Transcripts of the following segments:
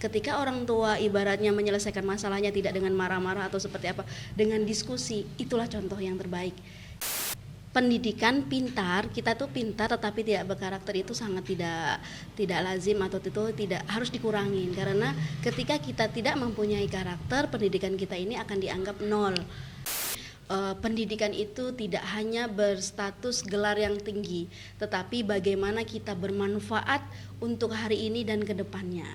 ketika orang tua ibaratnya menyelesaikan masalahnya tidak dengan marah-marah atau seperti apa, dengan diskusi, itulah contoh yang terbaik. Pendidikan pintar, kita tuh pintar tetapi tidak berkarakter itu sangat tidak lazim atau itu tidak harus dikurangin, karena ketika kita tidak mempunyai karakter, pendidikan kita ini akan dianggap nol. Pendidikan itu tidak hanya berstatus gelar yang tinggi, tetapi bagaimana kita bermanfaat untuk hari ini dan ke depannya.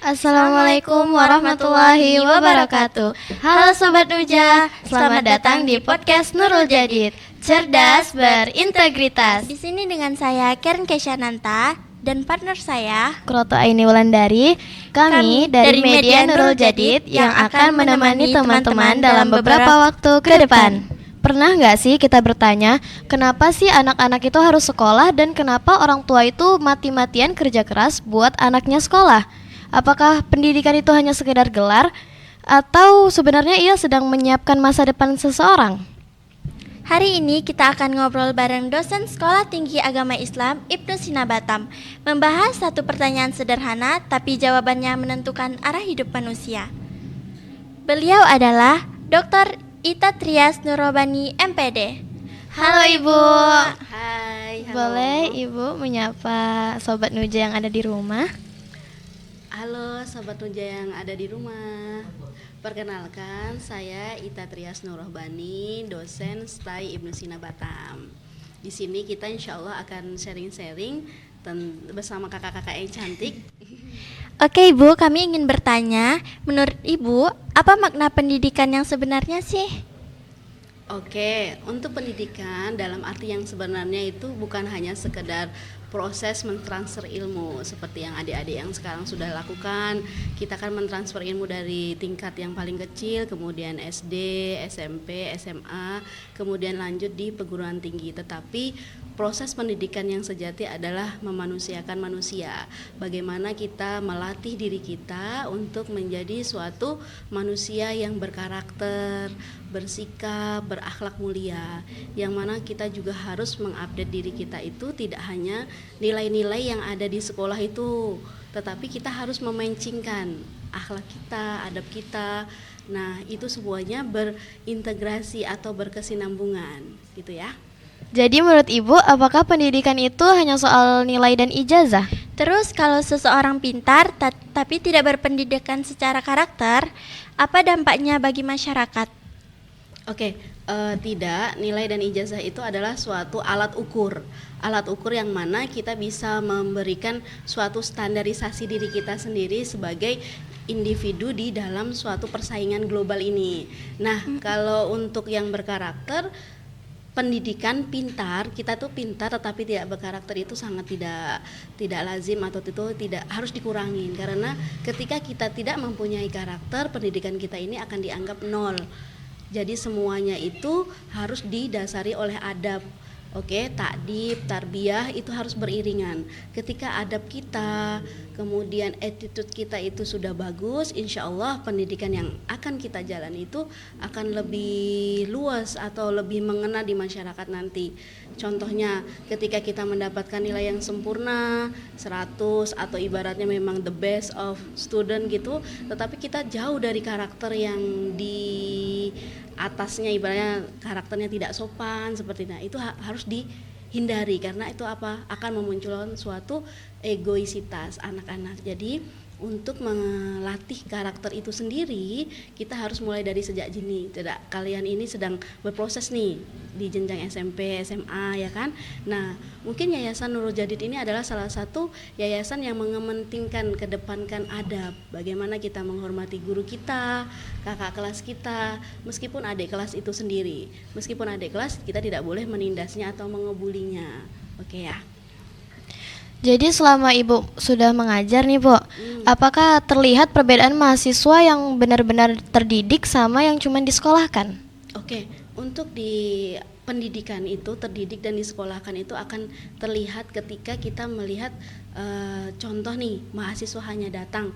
Assalamualaikum warahmatullahi wabarakatuh. Halo Sobat Nuja, selamat datang di podcast Nurul Jadid, cerdas berintegritas. Di sini dengan saya Karen Kesyananta dan partner saya Kroto Aini Wulandari. Kami dari media Nurul Jadid yang akan menemani teman-teman dalam beberapa waktu ke depan. Pernah nggak sih kita bertanya, kenapa sih anak-anak itu harus sekolah dan kenapa orang tua itu mati-matian kerja keras buat anaknya sekolah? Apakah pendidikan itu hanya sekedar gelar atau sebenarnya ia sedang menyiapkan masa depan seseorang? Hari ini kita akan ngobrol bareng dosen Sekolah Tinggi Agama Islam Ibnu Sina Batam, membahas satu pertanyaan sederhana tapi jawabannya menentukan arah hidup manusia. Beliau adalah Dr. Ita Trias Nurobani MPD. Halo Ibu. Hai, halo. Boleh Ibu menyapa Sobat Nuja yang ada di rumah? Halo Sobat Nuja yang ada di rumah. Perkenalkan, saya Ita Trias Nurobani, dosen STAI Ibnu Sina Batam. Di sini kita insya Allah akan sharing-sharing bersama kakak-kakak yang cantik. Oke Ibu, kami ingin bertanya, menurut Ibu, apa makna pendidikan yang sebenarnya sih? Oke, untuk pendidikan dalam arti yang sebenarnya itu bukan hanya sekedar proses mentransfer ilmu seperti yang adik-adik yang sekarang sudah lakukan. Kita kan mentransfer ilmu dari tingkat yang paling kecil, kemudian SD, SMP, SMA, kemudian lanjut di perguruan tinggi. Tetapi proses pendidikan yang sejati adalah memanusiakan manusia. Bagaimana kita melatih diri kita untuk menjadi suatu manusia yang berkarakter, bersikap, berakhlak mulia. Yang mana kita juga harus mengupdate diri kita itu tidak hanya nilai-nilai yang ada di sekolah itu, tetapi kita harus memancingkan akhlak kita, adab kita. Nah, itu semuanya berintegrasi atau berkesinambungan, gitu ya. Jadi menurut Ibu, apakah pendidikan itu hanya soal nilai dan ijazah? Terus kalau seseorang pintar tapi tidak berpendidikan secara karakter, apa dampaknya bagi masyarakat? Oke, tidak, nilai dan ijazah itu adalah suatu alat ukur yang mana kita bisa memberikan suatu standarisasi diri kita sendiri sebagai individu di dalam suatu persaingan global ini. Nah, kalau untuk yang berkarakter, pendidikan pintar, kita tuh pintar tetapi tidak berkarakter itu sangat tidak lazim atau itu tidak harus dikurangin, karena ketika kita tidak mempunyai karakter, pendidikan kita ini akan dianggap nol. Jadi semuanya itu harus didasari oleh adab. Oke, takdib, tarbiyah itu harus beriringan. Ketika adab kita, kemudian attitude kita itu sudah bagus, insya Allah pendidikan yang akan kita jalani itu akan lebih luas atau lebih mengena di masyarakat nanti. Contohnya, ketika kita mendapatkan nilai yang sempurna, 100 atau ibaratnya memang the best of student gitu, tetapi kita jauh dari karakter yang di atasnya, ibaratnya karakternya tidak sopan seperti itu harus dihindari, karena itu akan memunculkan suatu egoisitas anak-anak. Jadi untuk melatih karakter itu sendiri kita harus mulai dari sejak dini. Tidak, kalian ini sedang berproses nih di jenjang SMP, SMA ya kan. Nah, mungkin Yayasan Nurul Jadid ini adalah salah satu yayasan yang mengementingkan, kedepankan adab. Bagaimana kita menghormati guru kita, kakak kelas kita, meskipun adik kelas itu sendiri. Meskipun adik kelas, kita tidak boleh menindasnya atau mengebulinya. Oke ya. Jadi selama Ibu sudah mengajar nih Bu, apakah terlihat perbedaan mahasiswa yang benar-benar terdidik sama yang cuma disekolahkan? Oke, untuk di pendidikan itu, terdidik dan disekolahkan itu akan terlihat ketika kita melihat contoh nih, mahasiswa hanya datang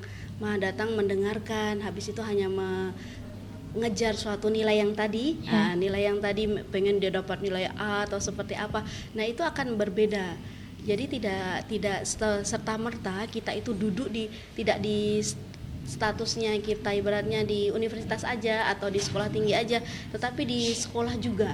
mendengarkan, habis itu hanya ngejar suatu nilai yang tadi, nah, nilai yang tadi pengen dia dapat nilai A atau seperti apa, nah itu akan berbeda. Jadi tidak serta merta kita itu duduk tidak di statusnya kita ibaratnya di universitas aja atau di sekolah tinggi aja, tetapi di sekolah juga.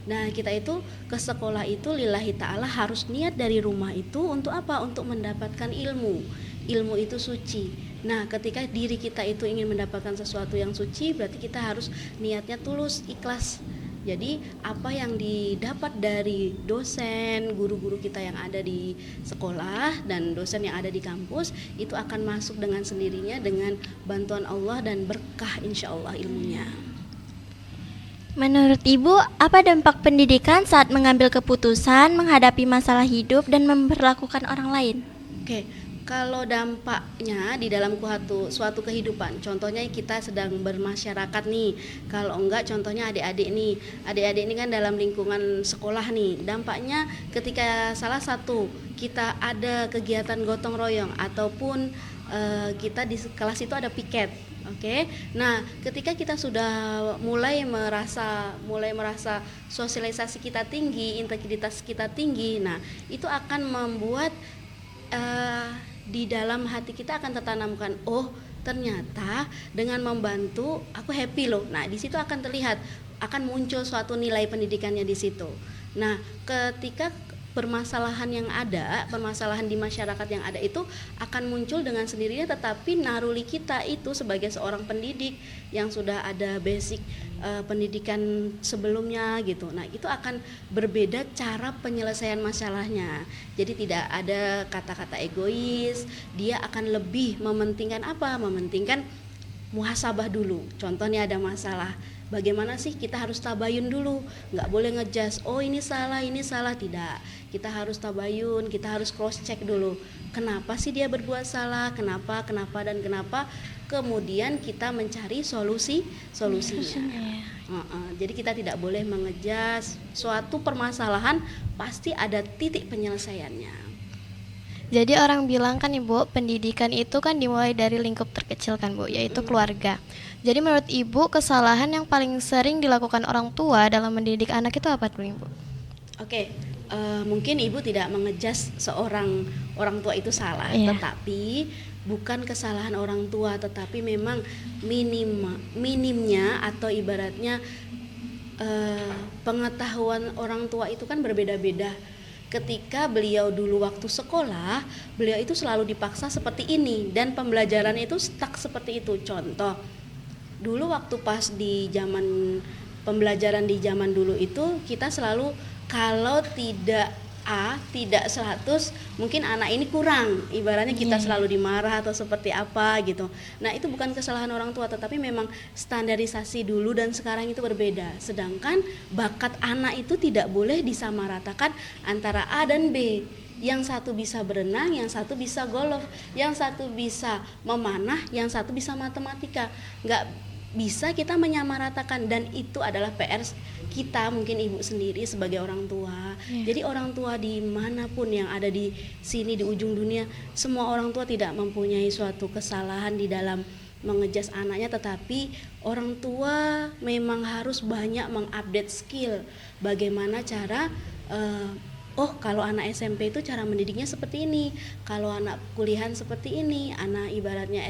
Nah, kita itu ke sekolah itu lillahi ta'ala harus niat dari rumah itu untuk apa? Untuk mendapatkan ilmu. Ilmu itu suci. Nah, ketika diri kita itu ingin mendapatkan sesuatu yang suci, berarti kita harus niatnya tulus, ikhlas. Jadi, apa yang didapat dari dosen, guru-guru kita yang ada di sekolah dan dosen yang ada di kampus, itu akan masuk dengan sendirinya dengan bantuan Allah dan berkah insya Allah ilmunya. Menurut Ibu, apa dampak pendidikan saat mengambil keputusan, menghadapi masalah hidup, dan memperlakukan orang lain? Oke, kalau dampaknya di dalam suatu kehidupan, contohnya kita sedang bermasyarakat nih. Kalau enggak, contohnya adik-adik nih. Adik-adik ini kan dalam lingkungan sekolah nih. Dampaknya ketika salah satu kita ada kegiatan gotong royong ataupun kita di kelas itu ada piket. Oke. Nah, ketika kita sudah mulai merasa sosialisasi kita tinggi, integritas kita tinggi, nah itu akan membuat di dalam hati kita akan tertanamkan, oh ternyata dengan membantu aku happy loh. Nah, di situ akan terlihat, akan muncul suatu nilai pendidikannya di situ. Nah, ketika permasalahan di masyarakat yang ada itu akan muncul dengan sendirinya, tetapi naruli kita itu sebagai seorang pendidik yang sudah ada basic pendidikan sebelumnya gitu. Nah, itu akan berbeda cara penyelesaian masalahnya. Jadi tidak ada kata-kata egois, dia akan lebih mementingkan apa? Mementingkan muhasabah dulu. Contohnya ada masalah, bagaimana sih kita harus tabayun dulu, nggak boleh ngejudge, oh ini salah, tidak. Kita harus tabayun, kita harus cross check dulu, kenapa sih dia berbuat salah, kenapa, dan kenapa, kemudian kita mencari solusinya. Jadi kita tidak boleh mengejudge suatu permasalahan, pasti ada titik penyelesaiannya. Jadi orang bilang kan Ibu, pendidikan itu kan dimulai dari lingkup terkecil kan Bu, yaitu keluarga. Jadi menurut Ibu, kesalahan yang paling sering dilakukan orang tua dalam mendidik anak itu apa tuh Ibu? Oke, mungkin Ibu tidak mengejas seorang orang tua itu salah, tetapi bukan kesalahan orang tua, tetapi memang minimnya atau ibaratnya pengetahuan orang tua itu kan berbeda-beda. Ketika beliau dulu waktu sekolah, beliau itu selalu dipaksa seperti ini dan pembelajarannya itu stuck seperti itu. Contoh, dulu waktu pas di zaman pembelajaran di zaman dulu itu kita selalu kalau tidak A, tidak 100, mungkin anak ini kurang. Ibaratnya kita selalu dimarah atau seperti apa gitu. Nah, itu bukan kesalahan orang tua, tetapi memang standarisasi dulu dan sekarang itu berbeda. Sedangkan bakat anak itu tidak boleh disamaratakan antara A dan B. Yang satu bisa berenang, yang satu bisa golf, yang satu bisa memanah, yang satu bisa matematika. Nggak bisa kita menyamaratakan, dan itu adalah PR kita, mungkin ibu sendiri sebagai orang tua. Jadi orang tua dimanapun yang ada di sini di ujung dunia, semua orang tua tidak mempunyai suatu kesalahan di dalam mengejas anaknya, tetapi orang tua memang harus banyak mengupdate skill bagaimana cara oh kalau anak SMP itu cara mendidiknya seperti ini, kalau anak kuliahan seperti ini, anak ibaratnya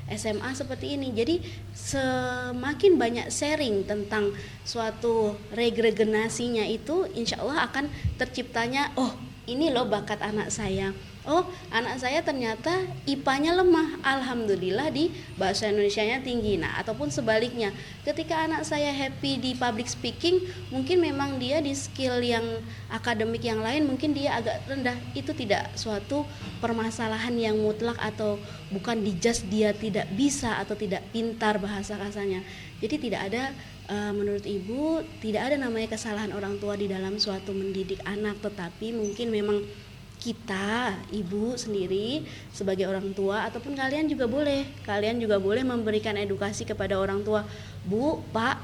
SMA seperti ini. Jadi semakin banyak sharing tentang suatu regenerasinya itu, insya Allah akan terciptanya, oh ini loh bakat anak saya. Oh, anak saya ternyata IPA-nya lemah, alhamdulillah di bahasa Indonesianya tinggi. Nah, ataupun sebaliknya, ketika anak saya happy di public speaking, mungkin memang dia di skill yang akademik yang lain mungkin dia agak rendah. Itu tidak suatu permasalahan yang mutlak atau bukan dijudge dia tidak bisa atau tidak pintar bahasa kasarnya. Jadi tidak ada menurut ibu tidak ada namanya kesalahan orang tua di dalam suatu mendidik anak, tetapi mungkin memang kita, ibu sendiri sebagai orang tua, ataupun kalian juga boleh memberikan edukasi kepada orang tua. Bu, Pak,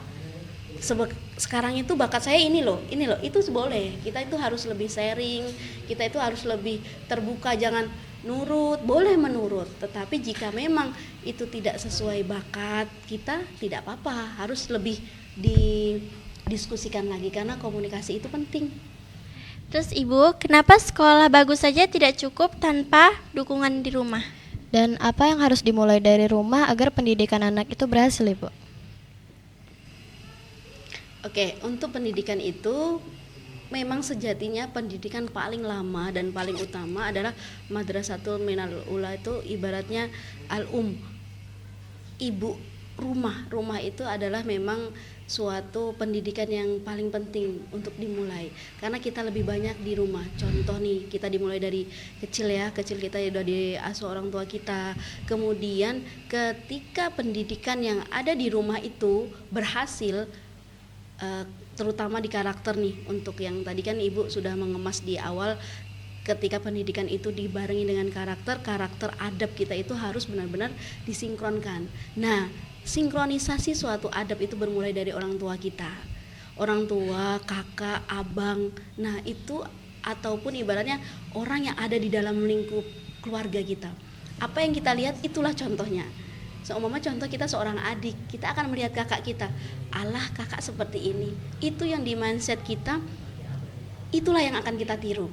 sekarang itu bakat saya ini loh, itu boleh. Kita itu harus lebih sharing, kita itu harus lebih terbuka, jangan nurut, boleh menurut, tetapi jika memang itu tidak sesuai bakat kita, tidak apa-apa, harus lebih didiskusikan lagi karena komunikasi itu penting. Terus Ibu, kenapa sekolah bagus saja tidak cukup tanpa dukungan di rumah? Dan apa yang harus dimulai dari rumah agar pendidikan anak itu berhasil, Ibu? Oke, untuk pendidikan itu memang sejatinya pendidikan paling lama dan paling utama adalah Madrasatul Minal Ula, itu ibaratnya ibu rumah. Rumah itu adalah memang suatu pendidikan yang paling penting untuk dimulai karena kita lebih banyak di rumah. Contoh nih, kita dimulai dari kecil ya, kecil kita udah diasuh orang tua kita. Kemudian ketika pendidikan yang ada di rumah itu berhasil, terutama di karakter nih, untuk yang tadi kan Ibu sudah mengemas di awal, ketika pendidikan itu dibarengi dengan karakter adab kita itu harus benar-benar disinkronkan. Nah, sinkronisasi suatu adab itu bermulai dari orang tua kita, orang tua, kakak, abang, nah itu, ataupun ibaratnya orang yang ada di dalam lingkup keluarga kita. Apa yang kita lihat itulah contohnya. Seumpama contoh kita seorang adik, kita akan melihat kakak kita, Allah kakak seperti ini. Itu yang di mindset kita, itulah yang akan kita tiru.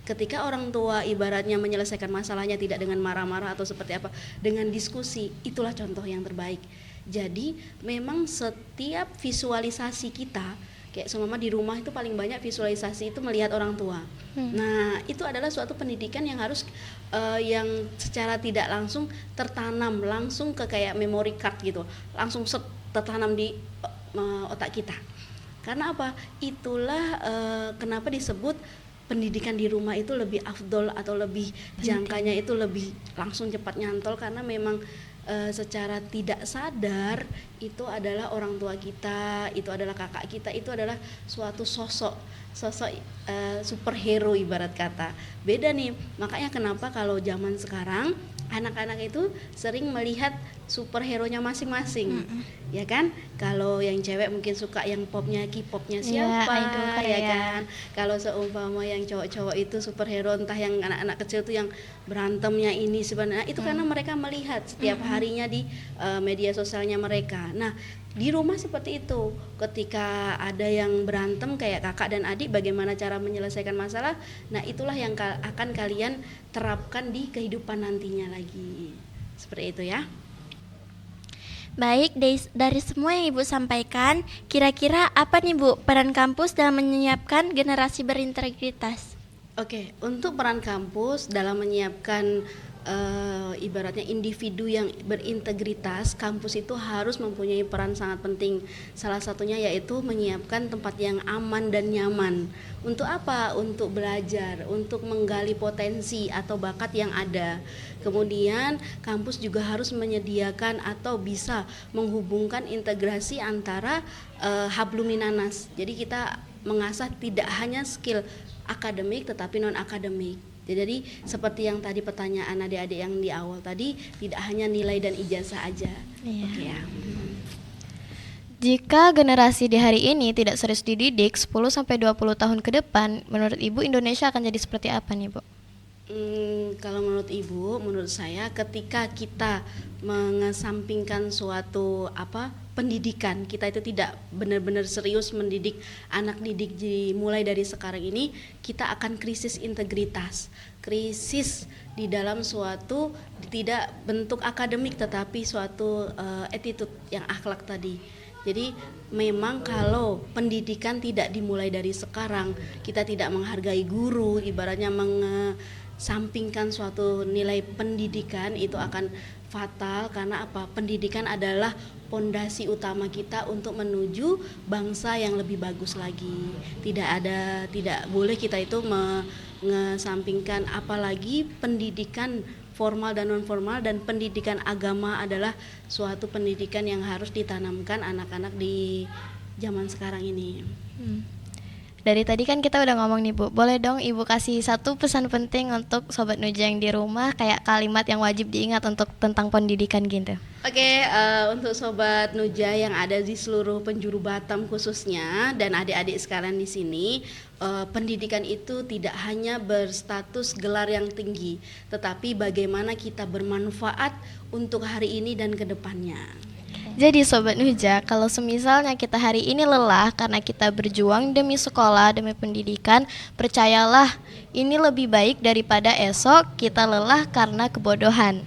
Ketika orang tua ibaratnya menyelesaikan masalahnya tidak dengan marah-marah atau seperti apa, dengan diskusi, itulah contoh yang terbaik. Jadi memang setiap visualisasi kita, kayak seumpama di rumah itu paling banyak visualisasi itu melihat orang tua. Nah, itu adalah suatu pendidikan yang harus yang secara tidak langsung tertanam langsung ke kayak memory card gitu, langsung tertanam di otak kita. Karena apa? Itulah kenapa disebut pendidikan di rumah itu lebih afdol atau lebih jangkanya itu lebih langsung cepat nyantol, karena memang secara tidak sadar itu adalah orang tua kita, itu adalah kakak kita, itu adalah suatu sosok superhero ibarat kata. Beda nih, makanya kenapa kalau zaman sekarang anak-anak itu sering melihat superhero-nya masing-masing, ya kan? Kalau yang cewek mungkin suka yang popnya, K-popnya siapa, ya kan? Kalau seumpama yang cowok-cowok itu superhero, entah yang anak-anak kecil tuh yang berantemnya ini sebenarnya itu karena mereka melihat setiap harinya di media sosialnya mereka. Nah, di rumah seperti itu, ketika ada yang berantem kayak kakak dan adik, bagaimana cara menyelesaikan masalah, nah itulah yang akan kalian terapkan di kehidupan nantinya lagi. Seperti itu ya. Baik, dari semua yang Ibu sampaikan, kira-kira apa nih Bu peran kampus dalam menyiapkan generasi berintegritas? Oke, untuk peran kampus dalam menyiapkan ibaratnya individu yang berintegritas, kampus itu harus mempunyai peran sangat penting. Salah satunya yaitu menyiapkan tempat yang aman dan nyaman. Untuk apa? Untuk belajar, untuk menggali potensi atau bakat yang ada. Kemudian kampus juga harus menyediakan atau bisa menghubungkan integrasi antara habluminanas. Jadi kita mengasah tidak hanya skill akademik tetapi non akademik. Jadi seperti yang tadi pertanyaan adik-adik yang di awal tadi, tidak hanya nilai dan ijazah aja. Iya. Oke ya. Jika generasi di hari ini tidak serius dididik 10-20 tahun ke depan, menurut Ibu Indonesia akan jadi seperti apa nih, Bu? Kalau menurut Ibu, menurut saya ketika kita mengesampingkan suatu pendidikan, kita itu tidak benar-benar serius mendidik anak didik mulai dari sekarang ini, kita akan krisis integritas, krisis di dalam suatu tidak bentuk akademik tetapi suatu attitude yang akhlak tadi. Jadi memang kalau pendidikan tidak dimulai dari sekarang, kita tidak menghargai guru, ibaratnya mengesampingkan suatu nilai pendidikan, itu akan fatal. Karena apa? Pendidikan adalah pondasi utama kita untuk menuju bangsa yang lebih bagus lagi. Tidak boleh kita itu mengesampingkan, apalagi pendidikan formal dan non formal, dan pendidikan agama adalah suatu pendidikan yang harus ditanamkan anak-anak di zaman sekarang ini. Dari tadi kan kita udah ngomong nih Bu, boleh dong Ibu kasih satu pesan penting untuk Sobat Nuja yang di rumah, kayak kalimat yang wajib diingat untuk tentang pendidikan gitu. Oke, untuk Sobat Nuja yang ada di seluruh penjuru Batam khususnya dan adik-adik sekalian di sini, pendidikan itu tidak hanya berstatus gelar yang tinggi, tetapi bagaimana kita bermanfaat untuk hari ini dan ke depannya. Jadi Sobat Nuja, kalau semisalnya kita hari ini lelah karena kita berjuang demi sekolah, demi pendidikan, percayalah ini lebih baik daripada esok kita lelah karena kebodohan.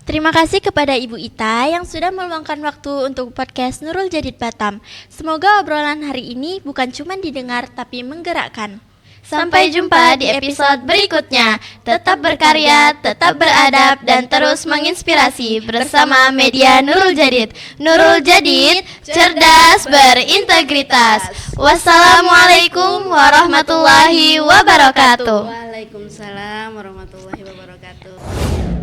Terima kasih kepada Ibu Ita yang sudah meluangkan waktu untuk podcast Nurul Jadid Batam. Semoga obrolan hari ini bukan cuma didengar tapi menggerakkan. Sampai jumpa di episode berikutnya. Tetap berkarya, tetap beradab, dan terus menginspirasi bersama media Nurul Jadid. Nurul Jadid, cerdas berintegritas. Wassalamualaikum warahmatullahi wabarakatuh. Waalaikumsalam warahmatullahi wabarakatuh.